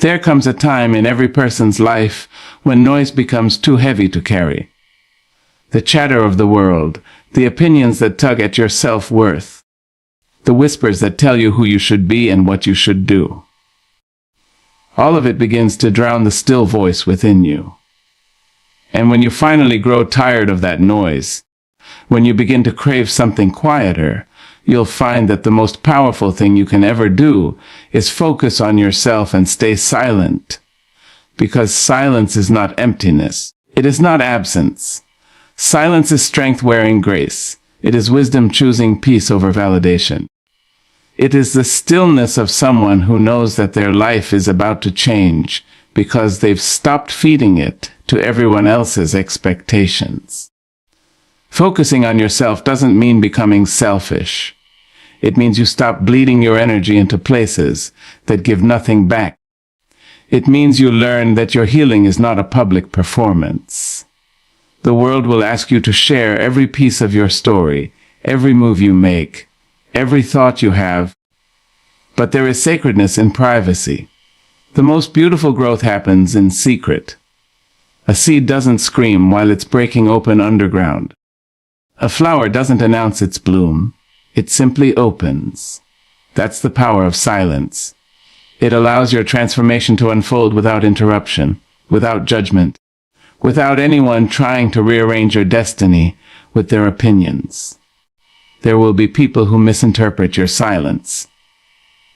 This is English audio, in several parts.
There comes a time in every person's life when noise becomes too heavy to carry. The chatter of the world, the opinions that tug at your self-worth, the whispers that tell you who you should be and what you should do. All of it begins to drown the still voice within you. And when you finally grow tired of that noise, when you begin to crave something quieter, you'll find that the most powerful thing you can ever do is focus on yourself and stay silent. Because silence is not emptiness. It is not absence. Silence is strength wearing grace. It is wisdom choosing peace over validation. It is the stillness of someone who knows that their life is about to change because they've stopped feeding it to everyone else's expectations. Focusing on yourself doesn't mean becoming selfish. It means you stop bleeding your energy into places that give nothing back. It means you learn that your healing is not a public performance. The world will ask you to share every piece of your story, every move you make, every thought you have. But there is sacredness in privacy. The most beautiful growth happens in secret. A seed doesn't scream while it's breaking open underground. A flower doesn't announce its bloom. It simply opens. That's the power of silence. It allows your transformation to unfold without interruption, without judgment, without anyone trying to rearrange your destiny with their opinions. There will be people who misinterpret your silence.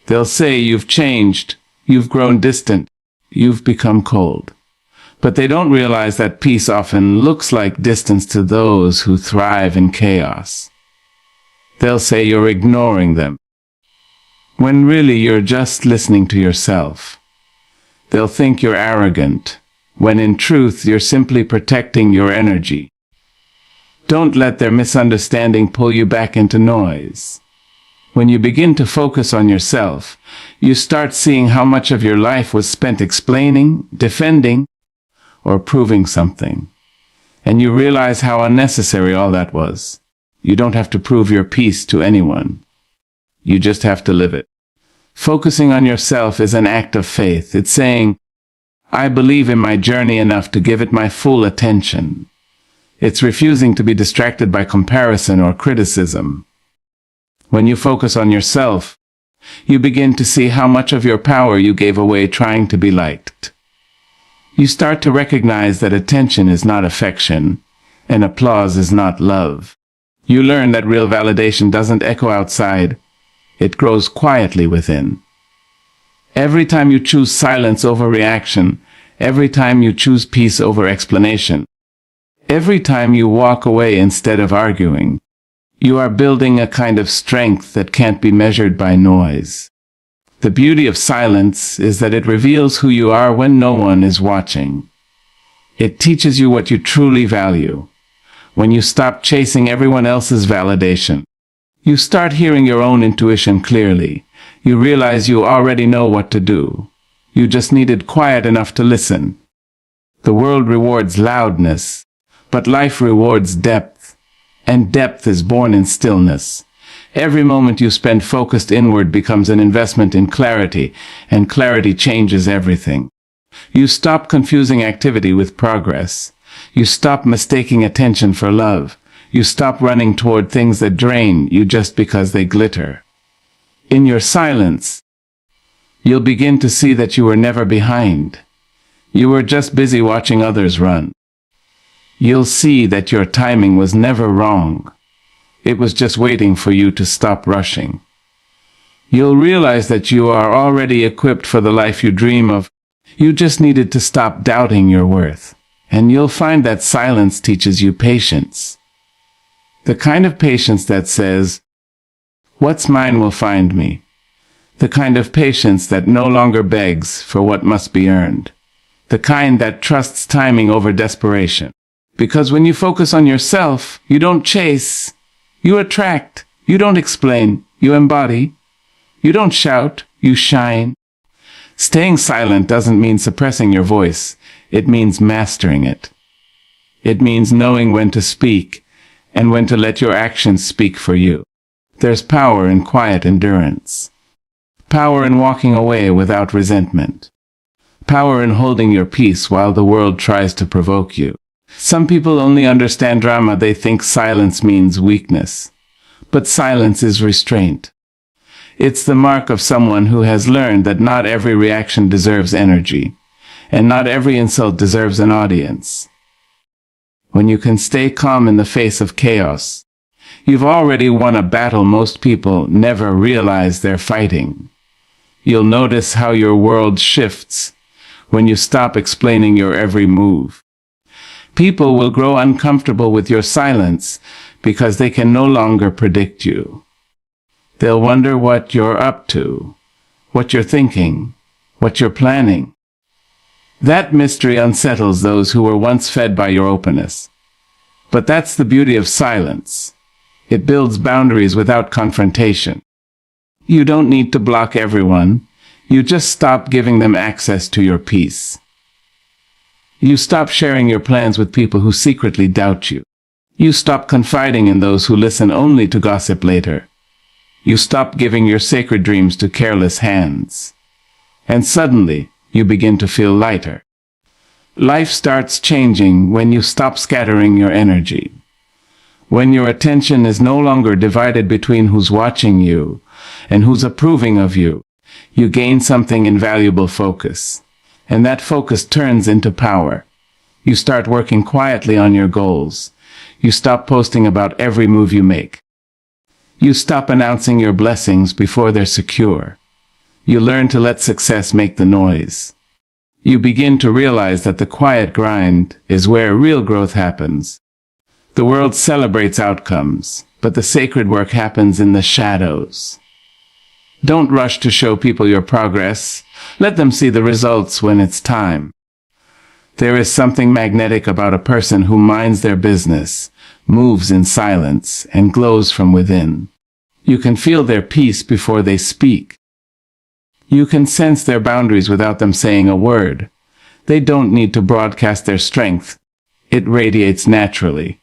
They'll say you've changed, you've grown distant, you've become cold. But they don't realize that peace often looks like distance to those who thrive in chaos. They'll say you're ignoring them, when really you're just listening to yourself. They'll think you're arrogant, when in truth you're simply protecting your energy. Don't let their misunderstanding pull you back into noise. When you begin to focus on yourself, you start seeing how much of your life was spent explaining, defending, or proving something. And you realize how unnecessary all that was. You don't have to prove your peace to anyone. You just have to live it. Focusing on yourself is an act of faith. It's saying, I believe in my journey enough to give it my full attention. It's refusing to be distracted by comparison or criticism. When you focus on yourself, you begin to see how much of your power you gave away trying to be liked. You start to recognize that attention is not affection, and applause is not love. You learn that real validation doesn't echo outside. It grows quietly within. Every time you choose silence over reaction, every time you choose peace over explanation, every time you walk away instead of arguing, you are building a kind of strength that can't be measured by noise. The beauty of silence is that it reveals who you are when no one is watching. It teaches you what you truly value. When you stop chasing everyone else's validation, you start hearing your own intuition clearly. You realize you already know what to do. You just needed quiet enough to listen. The world rewards loudness, but life rewards depth, and depth is born in stillness. Every moment you spend focused inward becomes an investment in clarity, and clarity changes everything. You stop confusing activity with progress. You stop mistaking attention for love. You stop running toward things that drain you just because they glitter. In your silence, you'll begin to see that you were never behind. You were just busy watching others run. You'll see that your timing was never wrong. It was just waiting for you to stop rushing. You'll realize that you are already equipped for the life you dream of. You just needed to stop doubting your worth. And you'll find that silence teaches you patience. The kind of patience that says, what's mine will find me. The kind of patience that no longer begs for what must be earned. The kind that trusts timing over desperation. Because when you focus on yourself, you don't chase. You attract. You don't explain. You embody. You don't shout. You shine. Staying silent doesn't mean suppressing your voice. It means mastering it. It means knowing when to speak and when to let your actions speak for you. There's power in quiet endurance. Power in walking away without resentment. power in holding your peace while the world tries to provoke you. Some people only understand drama. They think silence means weakness. But silence is restraint. It's the mark of someone who has learned that not every reaction deserves energy, and not every insult deserves an audience. When you can stay calm in the face of chaos, you've already won a battle most people never realize they're fighting. You'll notice how your world shifts when you stop explaining your every move. People will grow uncomfortable with your silence because they can no longer predict you. They'll wonder what you're up to, what you're thinking, what you're planning. That mystery unsettles those who were once fed by your openness. But that's the beauty of silence. It builds boundaries without confrontation. You don't need to block everyone. You just stop giving them access to your peace. You stop sharing your plans with people who secretly doubt you. You stop confiding in those who listen only to gossip later. You stop giving your sacred dreams to careless hands. And suddenly, you begin to feel lighter. Life starts changing when you stop scattering your energy. When your attention is no longer divided between who's watching you and who's approving of you, you gain something invaluable: focus. And that focus turns into power. You start working quietly on your goals. You stop posting about every move you make. You stop announcing your blessings before they're secure. You learn to let success make the noise. You begin to realize that the quiet grind is where real growth happens. The world celebrates outcomes, but the sacred work happens in the shadows. Don't rush to show people your progress. Let them see the results when it's time. There is something magnetic about a person who minds their business, moves in silence, and glows from within. You can feel their peace before they speak. You can sense their boundaries without them saying a word. They don't need to broadcast their strength. It radiates naturally.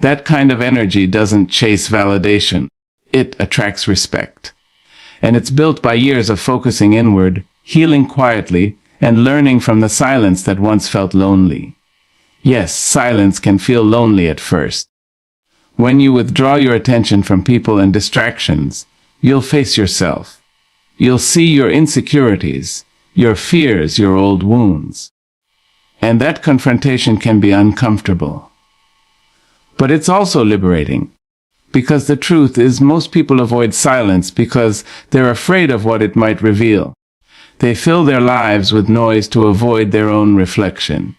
That kind of energy doesn't chase validation. It attracts respect. And it's built by years of focusing inward, healing quietly, and learning from the silence that once felt lonely. Yes, silence can feel lonely at first. When you withdraw your attention from people and distractions, you'll face yourself. You'll see your insecurities, your fears, your old wounds. And that confrontation can be uncomfortable. But it's also liberating. Because the truth is, most people avoid silence because they're afraid of what it might reveal. They fill their lives with noise to avoid their own reflection.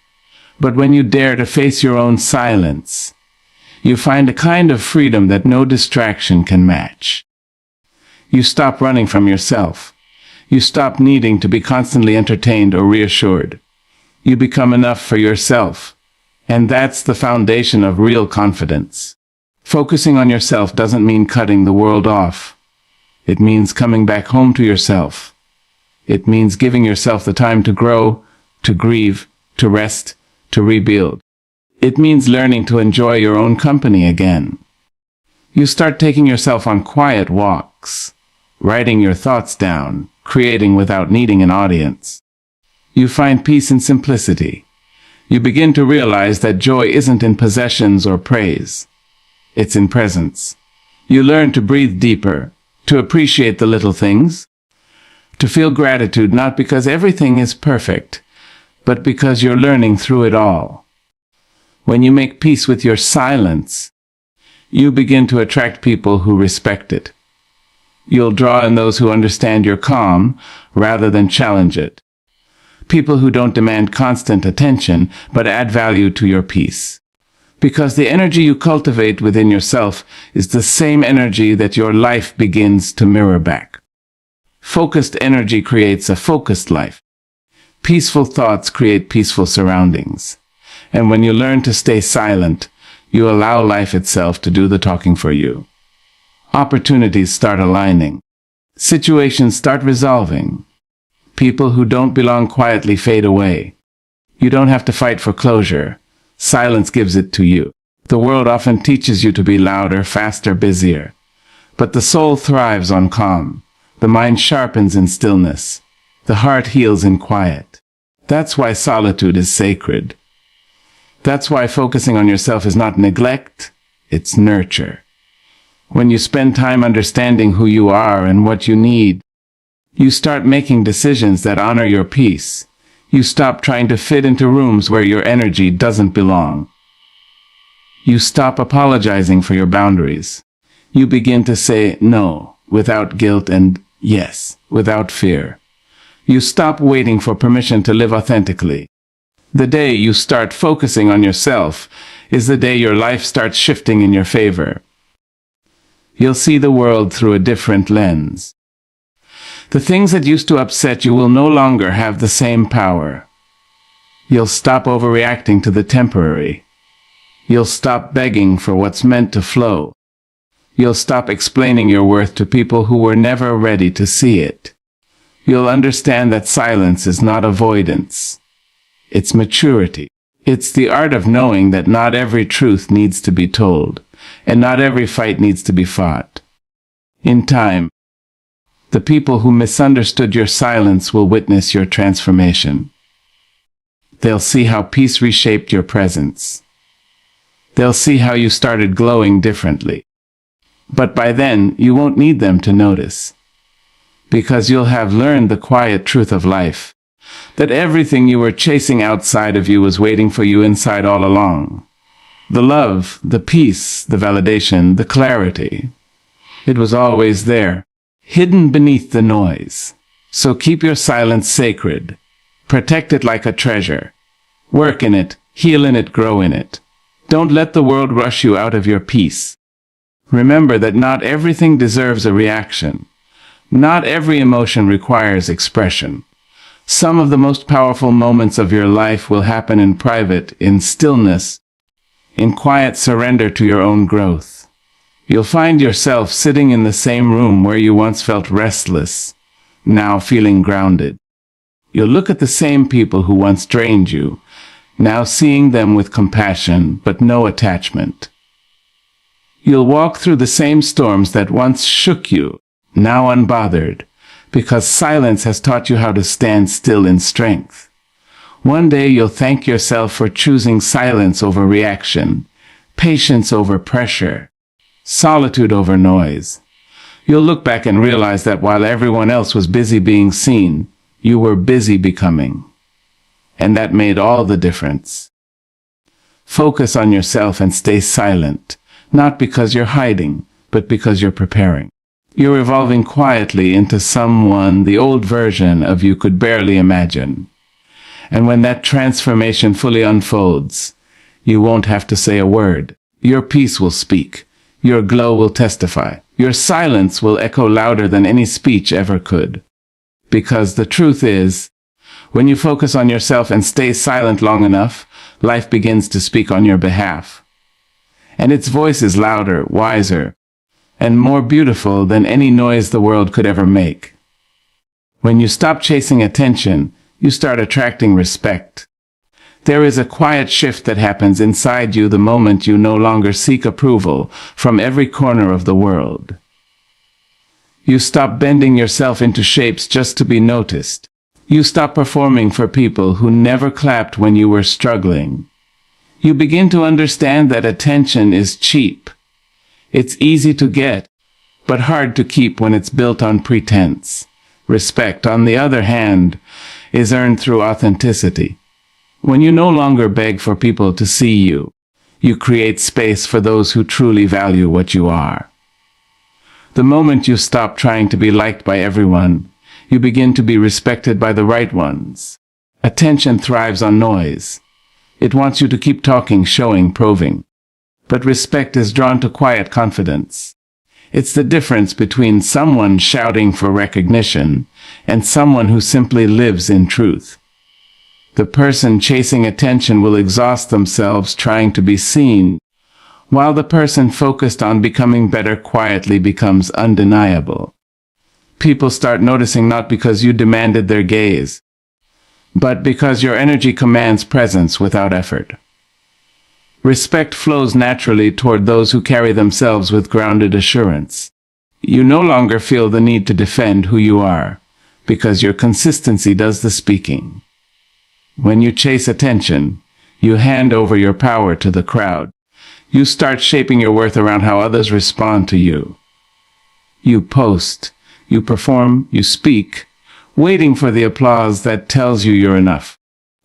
But when you dare to face your own silence, you find a kind of freedom that no distraction can match. You stop running from yourself. You stop needing to be constantly entertained or reassured. You become enough for yourself. And that's the foundation of real confidence. Focusing on yourself doesn't mean cutting the world off. It means coming back home to yourself. It means giving yourself the time to grow, to grieve, to rest, to rebuild. It means learning to enjoy your own company again. You start taking yourself on quiet walks, writing your thoughts down, creating without needing an audience. You find peace in simplicity. You begin to realize that joy isn't in possessions or praise. It's in presence. You learn to breathe deeper, to appreciate the little things, to feel gratitude not because everything is perfect, but because you're learning through it all. When you make peace with your silence, you begin to attract people who respect it. You'll draw in those who understand your calm rather than challenge it. People who don't demand constant attention, but add value to your peace. Because the energy you cultivate within yourself is the same energy that your life begins to mirror back. Focused energy creates a focused life. Peaceful thoughts create peaceful surroundings. And when you learn to stay silent, you allow life itself to do the talking for you. Opportunities start aligning. Situations start resolving. People who don't belong quietly fade away. You don't have to fight for closure. Silence gives it to you. The world often teaches you to be louder, faster, busier. But the soul thrives on calm. The mind sharpens in stillness. The heart heals in quiet. That's why solitude is sacred. That's why focusing on yourself is not neglect, it's nurture. When you spend time understanding who you are and what you need, you start making decisions that honor your peace. You stop trying to fit into rooms where your energy doesn't belong. You stop apologizing for your boundaries. You begin to say no without guilt and yes without fear. You stop waiting for permission to live authentically. The day you start focusing on yourself is the day your life starts shifting in your favor. You'll see the world through a different lens. The things that used to upset you will no longer have the same power. You'll stop overreacting to the temporary. You'll stop begging for what's meant to flow. You'll stop explaining your worth to people who were never ready to see it. You'll understand that silence is not avoidance. It's maturity. It's the art of knowing that not every truth needs to be told, and not every fight needs to be fought. In time, the people who misunderstood your silence will witness your transformation. They'll see how peace reshaped your presence. They'll see how you started glowing differently. But by then, you won't need them to notice. Because you'll have learned the quiet truth of life, that everything you were chasing outside of you was waiting for you inside all along. The love, the peace, the validation, the clarity. It was always there, hidden beneath the noise. So keep your silence sacred. Protect it like a treasure. Work in it, heal in it, grow in it. Don't let the world rush you out of your peace. Remember that not everything deserves a reaction. Not every emotion requires expression. Some of the most powerful moments of your life will happen in private, in stillness, in quiet surrender to your own growth. You'll find yourself sitting in the same room where you once felt restless, now feeling grounded. You'll look at the same people who once drained you, now seeing them with compassion but no attachment. You'll walk through the same storms that once shook you, now unbothered, because silence has taught you how to stand still in strength. One day you'll thank yourself for choosing silence over reaction, patience over pressure, solitude over noise. You'll look back and realize that while everyone else was busy being seen, you were busy becoming. And that made all the difference. Focus on yourself and stay silent, not because you're hiding, but because you're preparing. You're evolving quietly into someone the old version of you could barely imagine. And when that transformation fully unfolds, you won't have to say a word. Your peace will speak. Your glow will testify. Your silence will echo louder than any speech ever could. Because the truth is, when you focus on yourself and stay silent long enough, life begins to speak on your behalf. And its voice is louder, wiser, and more beautiful than any noise the world could ever make. When you stop chasing attention, you start attracting respect. There is a quiet shift that happens inside you the moment you no longer seek approval from every corner of the world. You stop bending yourself into shapes just to be noticed. You stop performing for people who never clapped when you were struggling. You begin to understand that attention is cheap. It's easy to get, but hard to keep when it's built on pretense. Respect, on the other hand, is earned through authenticity. When you no longer beg for people to see you, you create space for those who truly value what you are. The moment you stop trying to be liked by everyone, you begin to be respected by the right ones. Attention thrives on noise. It wants you to keep talking, showing, proving. But respect is drawn to quiet confidence. It's the difference between someone shouting for recognition and someone who simply lives in truth. The person chasing attention will exhaust themselves trying to be seen, while the person focused on becoming better quietly becomes undeniable. People start noticing not because you demanded their gaze, but because your energy commands presence without effort. Respect flows naturally toward those who carry themselves with grounded assurance. You no longer feel the need to defend who you are, because your consistency does the speaking. When you chase attention, you hand over your power to the crowd. You start shaping your worth around how others respond to you. You post, you perform, you speak, waiting for the applause that tells you you're enough.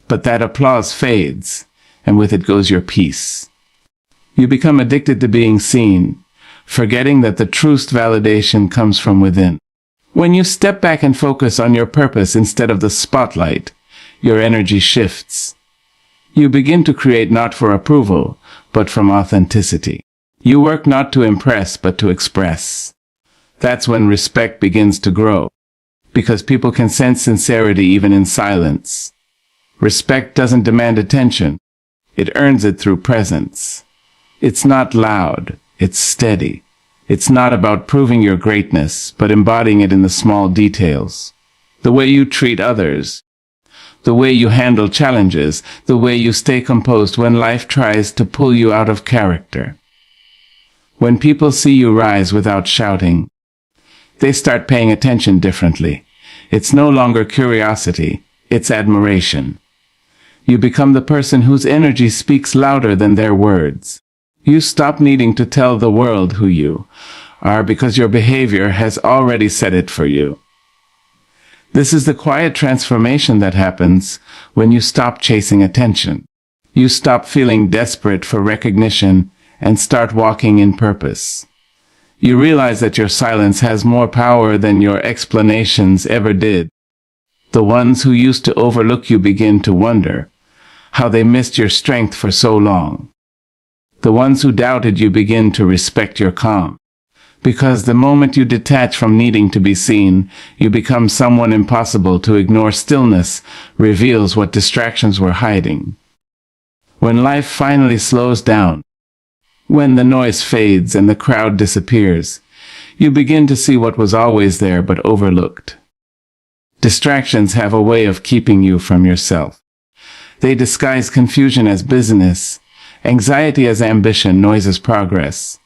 But that applause fades, and with it goes your peace. You become addicted to being seen, forgetting that the truest validation comes from within. When you step back and focus on your purpose instead of the spotlight, your energy shifts. You begin to create not for approval, but from authenticity. You work not to impress, but to express. That's when respect begins to grow, because people can sense sincerity even in silence. Respect doesn't demand attention. It earns it through presence. It's not loud, it's steady. It's not about proving your greatness, but embodying it in the small details. The way you treat others, the way you handle challenges, the way you stay composed when life tries to pull you out of character. When people see you rise without shouting, they start paying attention differently. It's no longer curiosity, it's admiration. You become the person whose energy speaks louder than their words. You stop needing to tell the world who you are because your behavior has already said it for you. This is the quiet transformation that happens when you stop chasing attention. You stop feeling desperate for recognition and start walking in purpose. You realize that your silence has more power than your explanations ever did. The ones who used to overlook you begin to wonder how they missed your strength for so long. The ones who doubted you begin to respect your calm. Because the moment you detach from needing to be seen, you become someone impossible to ignore. Stillness reveals what distractions were hiding. When life finally slows down, when the noise fades and the crowd disappears, you begin to see what was always there but overlooked. Distractions have a way of keeping you from yourself. They disguise confusion as business, anxiety as ambition, noise as progress.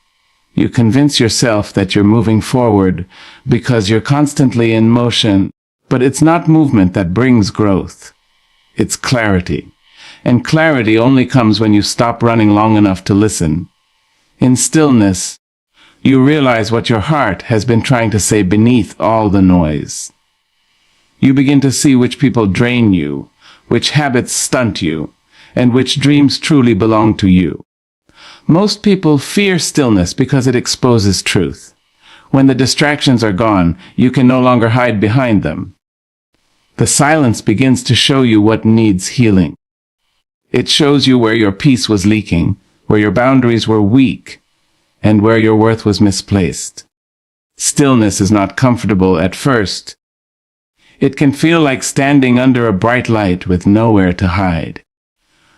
You convince yourself that you're moving forward because you're constantly in motion, but it's not movement that brings growth. It's clarity. And clarity only comes when you stop running long enough to listen. In stillness, you realize what your heart has been trying to say beneath all the noise. You begin to see which people drain you, which habits stunt you, and which dreams truly belong to you. Most people fear stillness because it exposes truth. When the distractions are gone, you can no longer hide behind them. The silence begins to show you what needs healing. It shows you where your peace was leaking, where your boundaries were weak, and where your worth was misplaced. Stillness is not comfortable at first. It can feel like standing under a bright light with nowhere to hide.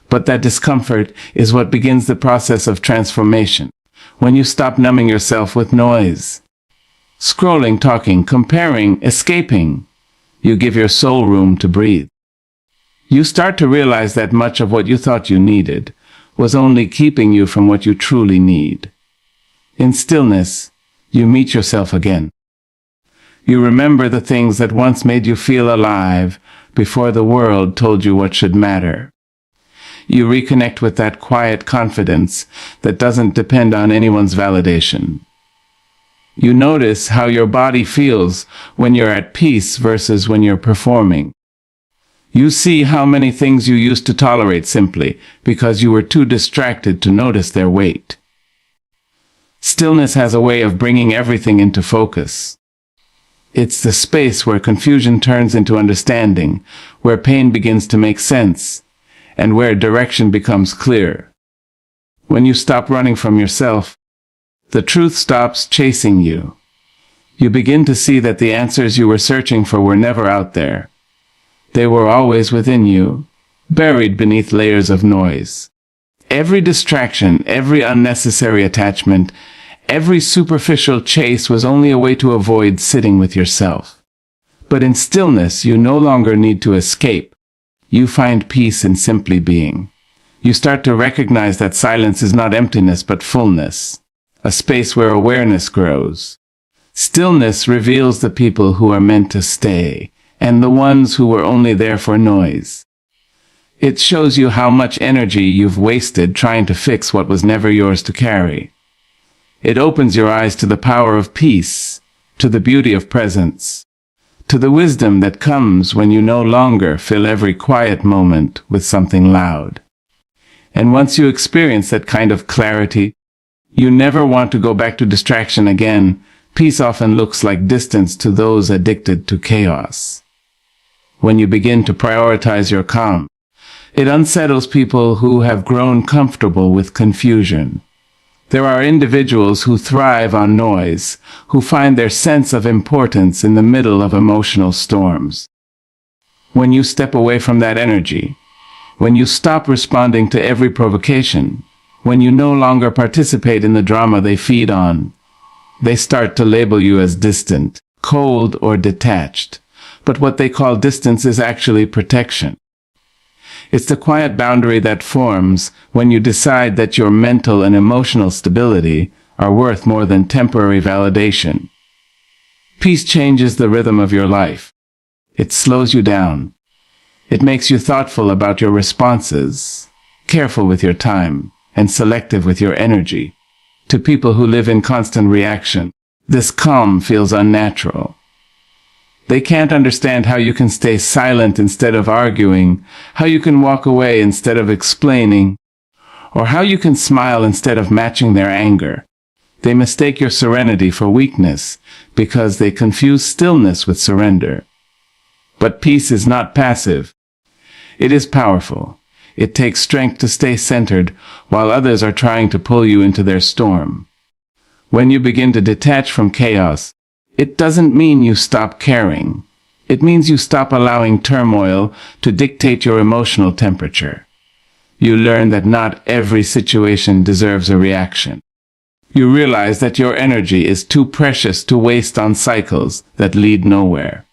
But that discomfort is what begins the process of transformation. When you stop numbing yourself with noise, scrolling, talking, comparing, escaping, you give your soul room to breathe. You start to realize that much of what you thought you needed was only keeping you from what you truly need. In stillness, you meet yourself again. You remember the things that once made you feel alive before the world told you what should matter. You reconnect with that quiet confidence that doesn't depend on anyone's validation. You notice how your body feels when you're at peace versus when you're performing. You see how many things you used to tolerate simply because you were too distracted to notice their weight. Stillness has a way of bringing everything into focus. It's the space where confusion turns into understanding, where pain begins to make sense, and where direction becomes clear. When you stop running from yourself, the truth stops chasing you. You begin to see that the answers you were searching for were never out there. They were always within you, buried beneath layers of noise. Every distraction, every unnecessary attachment, every superficial chase was only a way to avoid sitting with yourself. But in stillness, you no longer need to escape. You find peace in simply being. You start to recognize that silence is not emptiness but fullness, a space where awareness grows. Stillness reveals the people who are meant to stay, and the ones who were only there for noise. It shows you how much energy you've wasted trying to fix what was never yours to carry. It opens your eyes to the power of peace, to the beauty of presence, to the wisdom that comes when you no longer fill every quiet moment with something loud. And once you experience that kind of clarity, you never want to go back to distraction again. Peace often looks like distance to those addicted to chaos. When you begin to prioritize your calm, it unsettles people who have grown comfortable with confusion. There are individuals who thrive on noise, who find their sense of importance in the middle of emotional storms. When you step away from that energy, when you stop responding to every provocation, when you no longer participate in the drama they feed on, they start to label you as distant, cold, or detached. But what they call distance is actually protection. It's the quiet boundary that forms when you decide that your mental and emotional stability are worth more than temporary validation. Peace changes the rhythm of your life. It slows you down. It makes you thoughtful about your responses, careful with your time, and selective with your energy. To people who live in constant reaction, this calm feels unnatural. They can't understand how you can stay silent instead of arguing, how you can walk away instead of explaining, or how you can smile instead of matching their anger. They mistake your serenity for weakness because they confuse stillness with surrender. But peace is not passive. It is powerful. It takes strength to stay centered while others are trying to pull you into their storm. When you begin to detach from chaos, it doesn't mean you stop caring. It means you stop allowing turmoil to dictate your emotional temperature. You learn that not every situation deserves a reaction. You realize that your energy is too precious to waste on cycles that lead nowhere.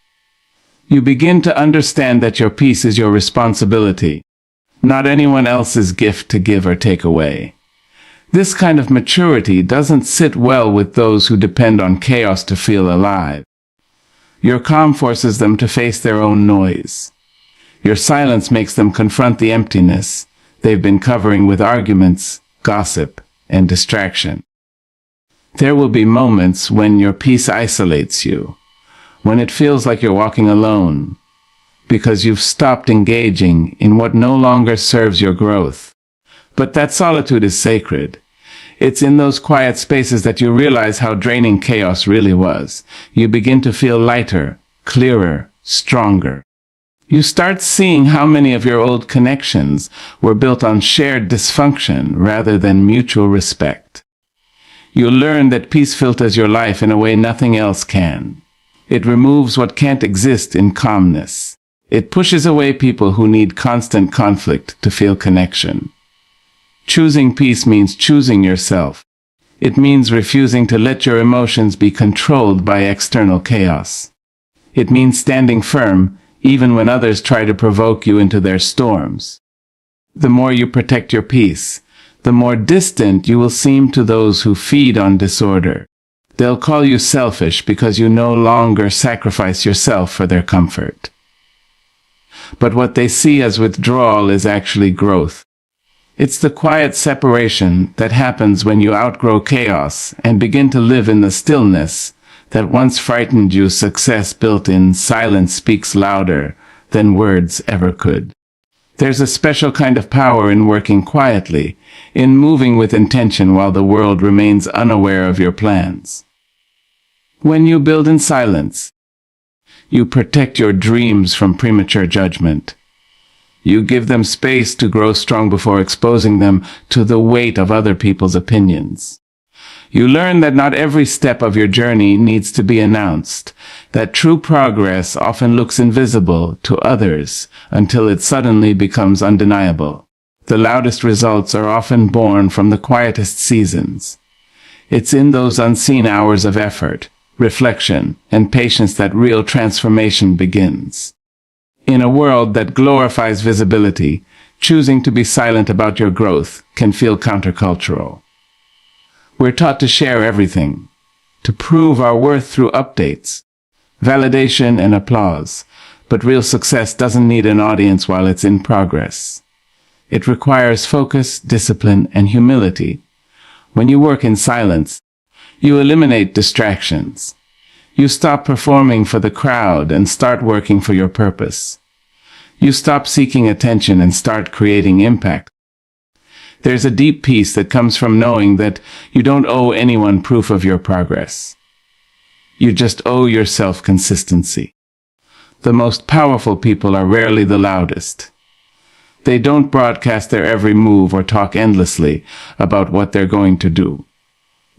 You begin to understand that your peace is your responsibility, not anyone else's gift to give or take away. This kind of maturity doesn't sit well with those who depend on chaos to feel alive. Your calm forces them to face their own noise. Your silence makes them confront the emptiness they've been covering with arguments, gossip, and distraction. There will be moments when your peace isolates you, when it feels like you're walking alone, because you've stopped engaging in what no longer serves your growth. But that solitude is sacred. It's in those quiet spaces that you realize how draining chaos really was. You begin to feel lighter, clearer, stronger. You start seeing how many of your old connections were built on shared dysfunction rather than mutual respect. You learn that peace filters your life in a way nothing else can. It removes what can't exist in calmness. It pushes away people who need constant conflict to feel connection. Choosing peace means choosing yourself. It means refusing to let your emotions be controlled by external chaos. It means standing firm, even when others try to provoke you into their storms. The more you protect your peace, the more distant you will seem to those who feed on disorder. They'll call you selfish because you no longer sacrifice yourself for their comfort. But what they see as withdrawal is actually growth. It's the quiet separation that happens when you outgrow chaos and begin to live in the stillness that once frightened you. Success built in silence speaks louder than words ever could. There's a special kind of power in working quietly, in moving with intention while the world remains unaware of your plans. When you build in silence, you protect your dreams from premature judgment. You give them space to grow strong before exposing them to the weight of other people's opinions. You learn that not every step of your journey needs to be announced, that true progress often looks invisible to others until it suddenly becomes undeniable. The loudest results are often born from the quietest seasons. It's in those unseen hours of effort, reflection, and patience that real transformation begins. In a world that glorifies visibility, choosing to be silent about your growth can feel countercultural. We're taught to share everything, to prove our worth through updates, validation, and applause. But real success doesn't need an audience while it's in progress. It requires focus, discipline, and humility. When you work in silence, you eliminate distractions. You stop performing for the crowd and start working for your purpose. You stop seeking attention and start creating impact. There's a deep peace that comes from knowing that you don't owe anyone proof of your progress. You just owe yourself consistency. The most powerful people are rarely the loudest. They don't broadcast their every move or talk endlessly about what they're going to do.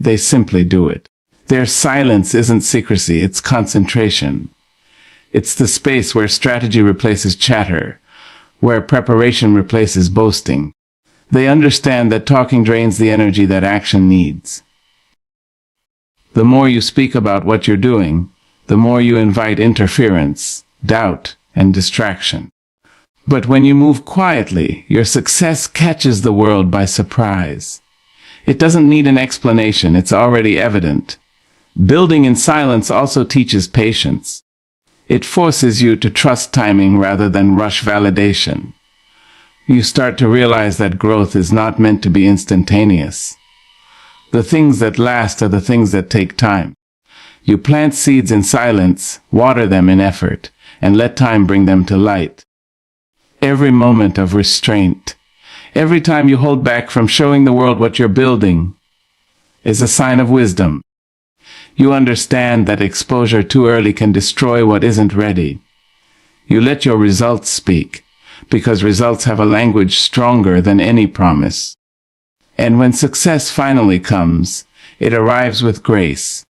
They simply do it. Their silence isn't secrecy, it's concentration. It's the space where strategy replaces chatter, where preparation replaces boasting. They understand that talking drains the energy that action needs. The more you speak about what you're doing, the more you invite interference, doubt, and distraction. But when you move quietly, your success catches the world by surprise. It doesn't need an explanation, it's already evident. Building in silence also teaches patience. It forces you to trust timing rather than rush validation. You start to realize that growth is not meant to be instantaneous. The things that last are the things that take time. You plant seeds in silence, water them in effort, and let time bring them to light. Every moment of restraint, every time you hold back from showing the world what you're building, is a sign of wisdom. You understand that exposure too early can destroy what isn't ready. You let your results speak, because results have a language stronger than any promise. And when success finally comes, it arrives with grace.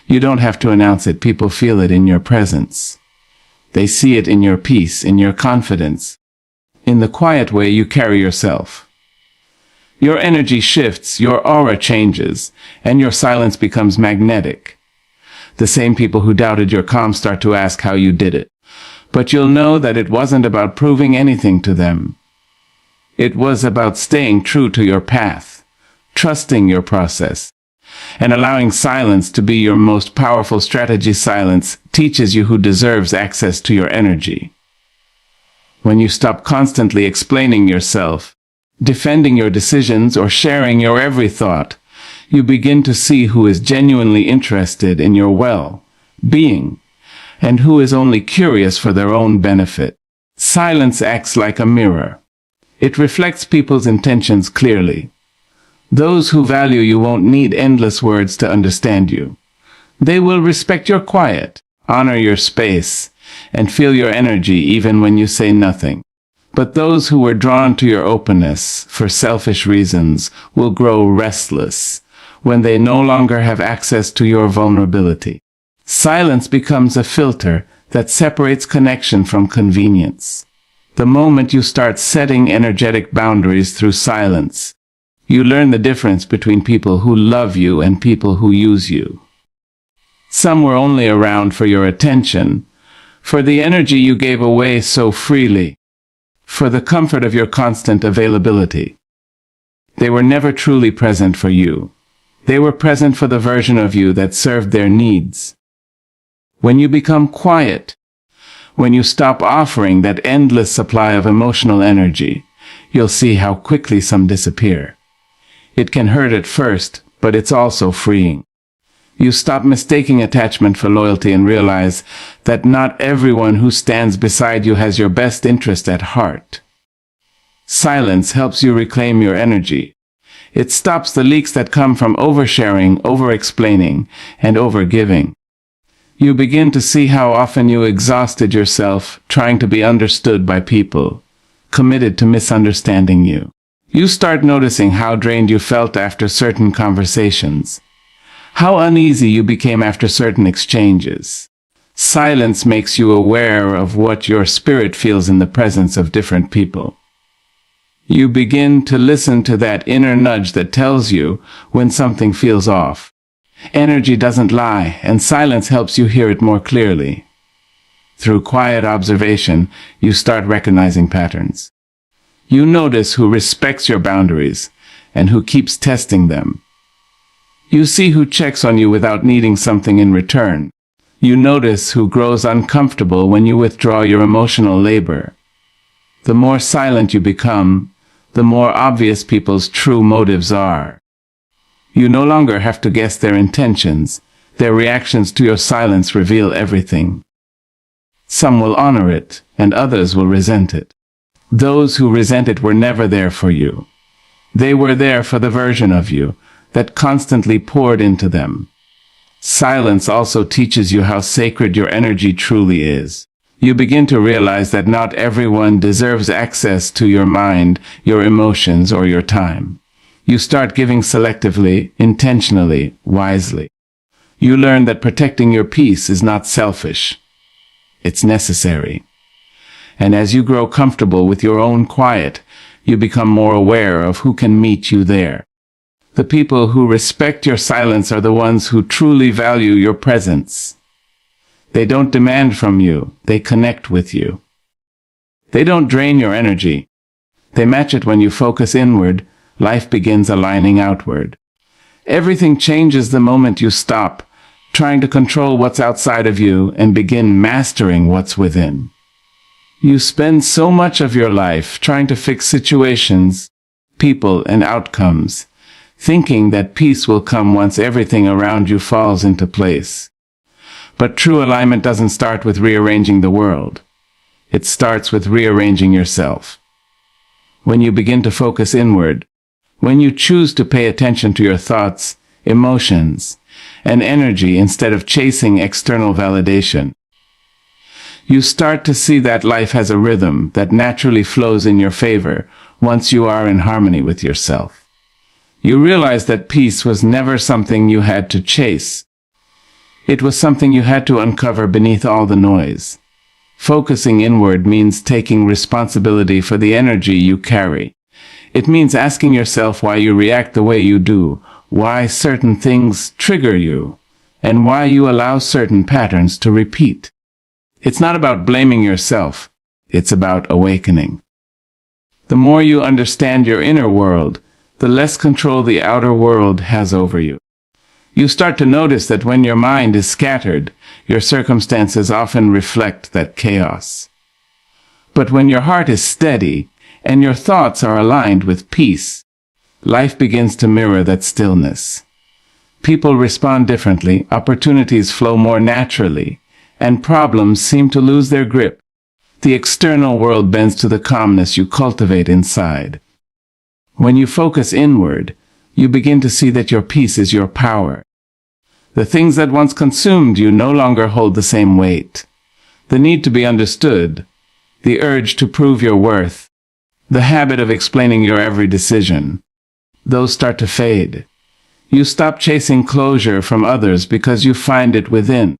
You don't have to announce it, people feel it in your presence. They see it in your peace, in your confidence, in the quiet way you carry yourself. Your energy shifts, your aura changes, and your silence becomes magnetic. The same people who doubted your calm start to ask how you did it. But you'll know that it wasn't about proving anything to them. It was about staying true to your path, trusting your process, and allowing silence to be your most powerful strategy. Silence teaches you who deserves access to your energy. When you stop constantly explaining yourself, defending your decisions, or sharing your every thought, you begin to see who is genuinely interested in your well-being, and who is only curious for their own benefit. Silence acts like a mirror. It reflects people's intentions clearly. Those who value you won't need endless words to understand you. They will respect your quiet, honor your space, and feel your energy even when you say nothing. But those who were drawn to your openness for selfish reasons will grow restless when they no longer have access to your vulnerability. Silence becomes a filter that separates connection from convenience. The moment you start setting energetic boundaries through silence, you learn the difference between people who love you and people who use you. Some were only around for your attention, for the energy you gave away so freely, for the comfort of your constant availability. They were never truly present for you. They were present for the version of you that served their needs. When you become quiet, when you stop offering that endless supply of emotional energy, you'll see how quickly some disappear. It can hurt at first, but it's also freeing. You stop mistaking attachment for loyalty and realize that not everyone who stands beside you has your best interest at heart. Silence helps you reclaim your energy. It stops the leaks that come from oversharing, over-explaining, and over-giving. You begin to see how often you exhausted yourself trying to be understood by people, committed to misunderstanding you. You start noticing how drained you felt after certain conversations, how uneasy you became after certain exchanges. Silence makes you aware of what your spirit feels in the presence of different people. You begin to listen to that inner nudge that tells you when something feels off. Energy doesn't lie, and silence helps you hear it more clearly. Through quiet observation, you start recognizing patterns. You notice who respects your boundaries and who keeps testing them. You see who checks on you without needing something in return. You notice who grows uncomfortable when you withdraw your emotional labor. The more silent you become, the more obvious people's true motives are. You no longer have to guess their intentions. Their reactions to your silence reveal everything. Some will honor it, and others will resent it. Those who resent it were never there for you. They were there for the version of you that constantly poured into them. Silence also teaches you how sacred your energy truly is. You begin to realize that not everyone deserves access to your mind, your emotions, or your time. You start giving selectively, intentionally, wisely. You learn that protecting your peace is not selfish. It's necessary. And as you grow comfortable with your own quiet, you become more aware of who can meet you there. The people who respect your silence are the ones who truly value your presence. They don't demand from you, they connect with you. They don't drain your energy. They match it. When you focus inward, life begins aligning outward. Everything changes the moment you stop trying to control what's outside of you and begin mastering what's within. You spend so much of your life trying to fix situations, people, and outcomes, thinking that peace will come once everything around you falls into place. But true alignment doesn't start with rearranging the world. It starts with rearranging yourself. When you begin to focus inward, when you choose to pay attention to your thoughts, emotions, and energy instead of chasing external validation, you start to see that life has a rhythm that naturally flows in your favor once you are in harmony with yourself. You realize that peace was never something you had to chase. It was something you had to uncover beneath all the noise. Focusing inward means taking responsibility for the energy you carry. It means asking yourself why you react the way you do, why certain things trigger you, and why you allow certain patterns to repeat. It's not about blaming yourself. It's about awakening. The more you understand your inner world, the less control the outer world has over you. You start to notice that when your mind is scattered, your circumstances often reflect that chaos. But when your heart is steady and your thoughts are aligned with peace, life begins to mirror that stillness. People respond differently, opportunities flow more naturally, and problems seem to lose their grip. The external world bends to the calmness you cultivate inside. When you focus inward, you begin to see that your peace is your power. The things that once consumed you no longer hold the same weight. The need to be understood, the urge to prove your worth, the habit of explaining your every decision, those start to fade. You stop chasing closure from others because you find it within.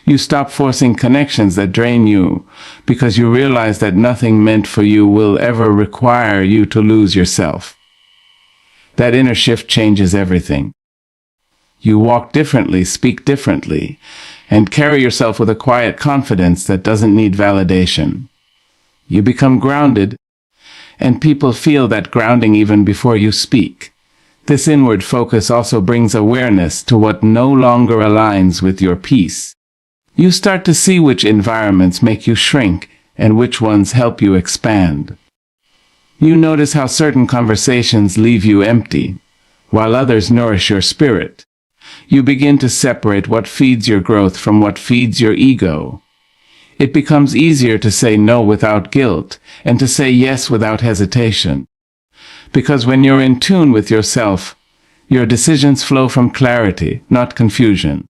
You stop forcing connections that drain you because you realize that nothing meant for you will ever require you to lose yourself. That inner shift changes everything. You walk differently, speak differently, and carry yourself with a quiet confidence that doesn't need validation. You become grounded, and people feel that grounding even before you speak. This inward focus also brings awareness to what no longer aligns with your peace. You start to see which environments make you shrink and which ones help you expand. You notice how certain conversations leave you empty, while others nourish your spirit. You begin to separate what feeds your growth from what feeds your ego. It becomes easier to say no without guilt and to say yes without hesitation. Because when you're in tune with yourself, your decisions flow from clarity, not confusion.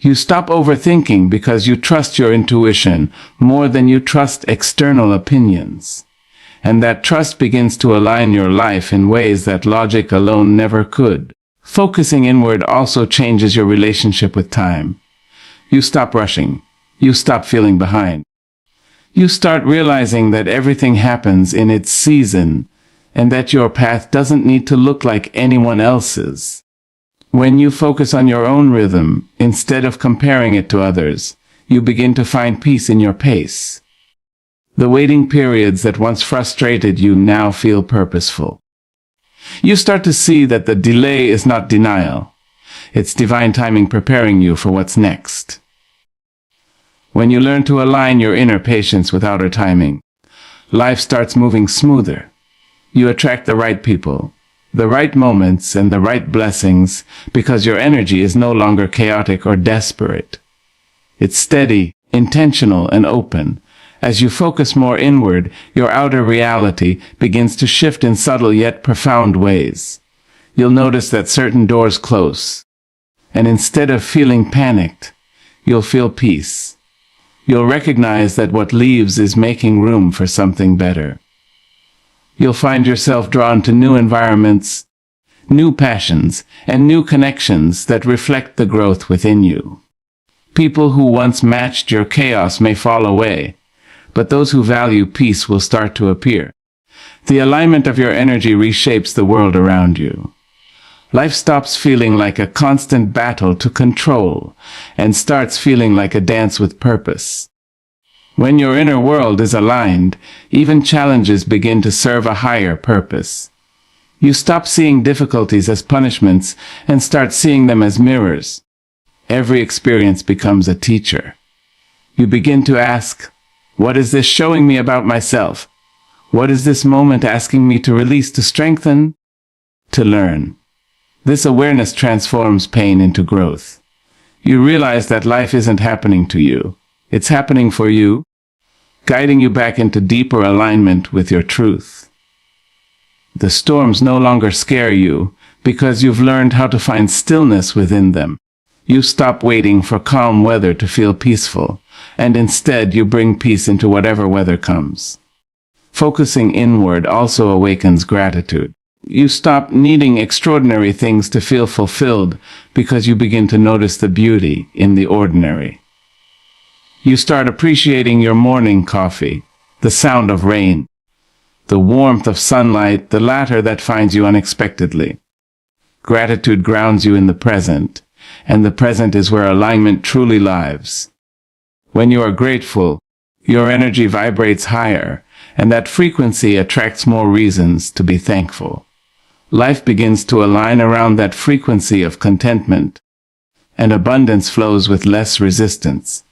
You stop overthinking because you trust your intuition more than you trust external opinions. And that trust begins to align your life in ways that logic alone never could. Focusing inward also changes your relationship with time. You stop rushing. You stop feeling behind. You start realizing that everything happens in its season, and that your path doesn't need to look like anyone else's. When you focus on your own rhythm, instead of comparing it to others, you begin to find peace in your pace. The waiting periods that once frustrated you now feel purposeful. You start to see that the delay is not denial. It's divine timing preparing you for what's next. When you learn to align your inner patience with outer timing, life starts moving smoother. You attract the right people, the right moments, and the right blessings because your energy is no longer chaotic or desperate. It's steady, intentional, and open. As you focus more inward, your outer reality begins to shift in subtle yet profound ways. You'll notice that certain doors close, and instead of feeling panicked, you'll feel peace. You'll recognize that what leaves is making room for something better. You'll find yourself drawn to new environments, new passions, and new connections that reflect the growth within you. People who once matched your chaos may fall away, but those who value peace will start to appear. The alignment of your energy reshapes the world around you. Life stops feeling like a constant battle to control and starts feeling like a dance with purpose. When your inner world is aligned, even challenges begin to serve a higher purpose. You stop seeing difficulties as punishments and start seeing them as mirrors. Every experience becomes a teacher. You begin to ask, what is this showing me about myself? What is this moment asking me to release, to strengthen, to learn? This awareness transforms pain into growth. You realize that life isn't happening to you. It's happening for you, guiding you back into deeper alignment with your truth. The storms no longer scare you because you've learned how to find stillness within them. You stop waiting for calm weather to feel peaceful, and instead you bring peace into whatever weather comes. Focusing inward also awakens gratitude. You stop needing extraordinary things to feel fulfilled because you begin to notice the beauty in the ordinary. You start appreciating your morning coffee, the sound of rain, the warmth of sunlight, the latter that finds you unexpectedly. Gratitude grounds you in the present, and the present is where alignment truly lives. When you are grateful, your energy vibrates higher, and that frequency attracts more reasons to be thankful. Life begins to align around that frequency of contentment, and abundance flows with less resistance.